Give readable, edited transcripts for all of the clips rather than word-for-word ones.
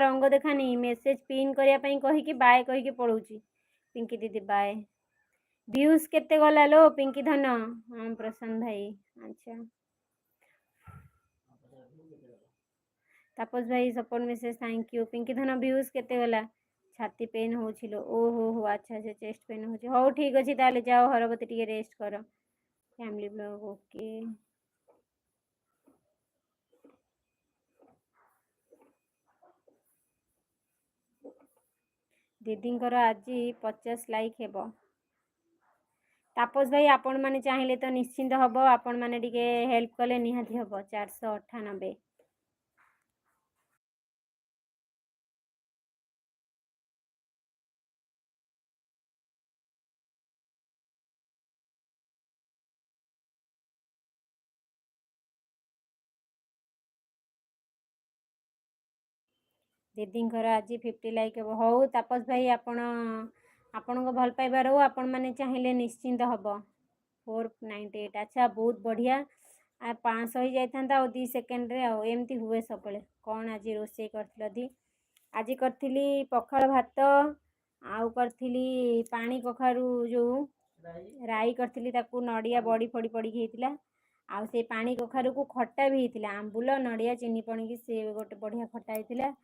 रंग देखानी message pin करने कहीकि बाय कहीकि पड़ोची पिंकी दीदी बाय व्यूज केते गला लो पिंकी धन हाँ प्रशांत भाई अच्छा तापस भाई support message thank you Pinki धन व्यूज केते गला छाती पेन होछिलो ओहो हो अच्छा अच्छा चेस्ट पेन होछि हो ठीक अछि ताले जाओ हरबती टिके रेस्ट करो फैमिली ब्लॉग ओके दीदींकर आज 50 लाइक हेबो तापस भाई आपण माने चाहिए तो निश्चिंत हम आपण माने टिके हेल्प कले निहाती हम 498 दीदींकर आज 50 लाइक हेबो हो तापस भाई आपण को भल पाइबार हो आपण माने चाहिए निश्चिंत हम 498 अच्छा बहुत बढ़िया 500 ही जाता 2 सेकेंड रे एमती हुए सब कौन आज रोषे कर आज करी पखाल भात आउ करी पानी कखारू जो राई करी नड़िया बड़ी फड़ी पड़ी होता आउ से पानी कखारू को खट्टा भी होता आंबुल नड़िया चीनी पड़ी से गोटे बढ़िया खट्टा होता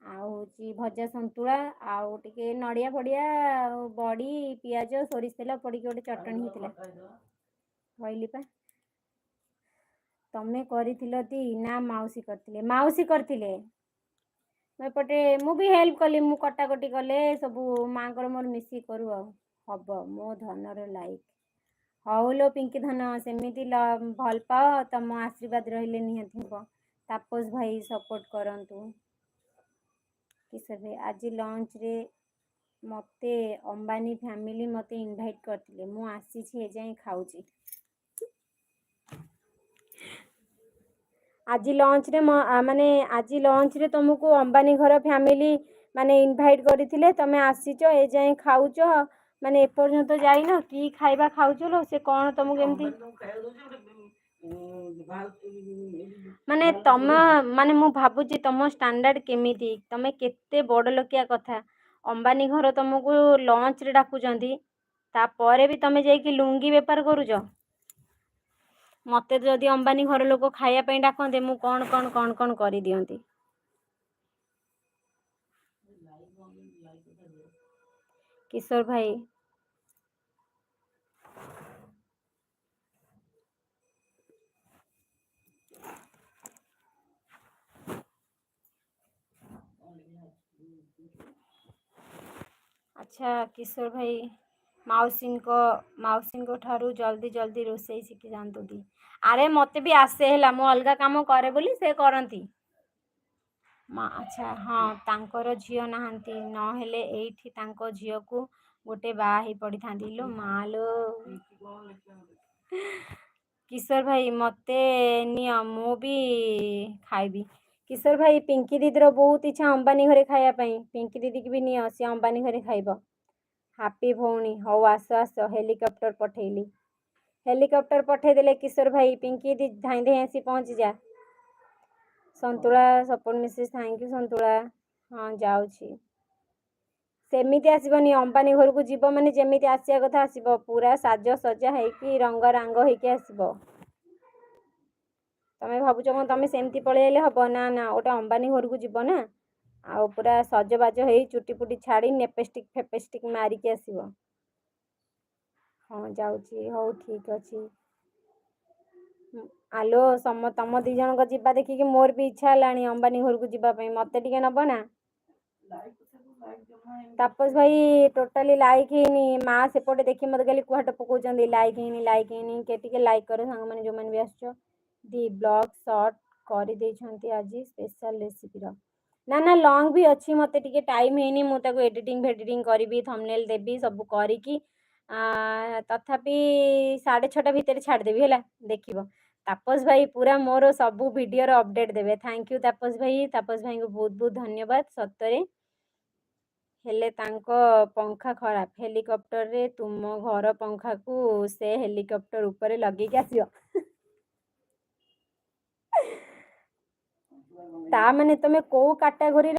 आउची भजा संतुला आउ टिके नड़िया फड़िया बड़ी पियाज सोरिष तेल पड़ी गोटे चटणी होता कहली पा तमें करती ना मौसी करते मौसी करते एपटे मु भी हेल्प कली मु कटाकटी कले सब माँ मोर मिसी करू हम मो धनर लाइक हौ लो पिंकी धन सेमती भल पाओ तम आशीर्वाद रहिले निहाती हम तापस भाई सपोर्ट करंतु किसे आज लंच रे मते अंबानी फैमिली मते इनवाइट करते मु आसी जाए खाऊची आज लंच रे माने आज लंच रे तुमको अंबानी घर फैमिली माने इनवाइट करथिले तमे आसीच ए जाए खाऊच माने एपर्यंत जाइन कि खाइबा खाऊच लो से कौन तुमको केमती माने तम माने मु भाबुची तम स्टैंडर्ड केमिति तमे केते बड़ लोकिया कथा अंबानी घर तुमको लंच रे डाकुचंती तापरे भी तमे जाइकी लुंगी बेपार करूच मते जदि अंबानी घर लोक खाइबा डाकते मु कौन कौन कौन कौन कर दियंती किशोर भाई अच्छा किशोर भाई मौसी को ठारू जल्दी जल्दी रोषे शिखी जातु दी अरे मते भी आसे है मु अलग काम करे बोली से करती अच्छा हाँ तांकर झील नहांती नहेले एठी तांको झील को गोटे बाही पड़ी था लो मालो किशोर भाई मते निय मु भी खाइबी किशोर भाई पिंकी दीदी बहुत इच्छा अंबानी घरे खाया पिंकी दीदी की भी निय सी अंबानी घरे खाइब हापी भौणी हौ आस आस हेलिकॉप्टर पठेली हेलिकॉप्टर पठेदेले किशोर भाई पिंकी दी धाई धाई आसी पहुँची जा संतुला सपोर्ट मेसेज थैंक यू संतुला हाँ जाऊँगी सेमिति आसबनी अंबानी घर को जीव माने जेमिति आसिया कथा आसब पूरा साज सजा होइकी रंग रांग होइकी आसब तमें भावुच कौन तमें सेमती पलैले हम ना ना गोटे अंबानी घर को जीव ना आ पूरा सजबाज हो चुटी पुटी छाड़ी नेपेस्टिक फेपेस्टिक मारिकी आसब हाँ जाऊँगी हौ ठीक अच्छे आलो तुम दी जन जीवा देखिकी मोर भी इच्छा है अंबानी घर को जीवाई मत टे नब ना तापस भाई टोटाली लाइक ही माँ सेपटे देखी मत खाली कुहाट पकाउं लाइक ही के लाइक कर सांग मैंने जो मैंने भी आस दी ब्लॉग शॉर्ट कर आज स्पेशल रेसिपी ना ना लॉन्ग भी अच्छी मत टे टाइम है मुझे एडिटिंग फेडिटिंग करी थंबनेल देवी सब करी तथापि 6:30 भितर छाड़देवी है देखिए तापस भाई पूरा मोर सबू वीडियो अपडेट देवे थैंक यू तापस भाई को बहुत बहुत धन्यवाद सतरे हेले तांको पंखा खराब हेलिकॉप्टर रे तुम घर पंखा को से हेलिकॉप्टर ऊपर लगे आसियो ता माने तमे को कैटेगरी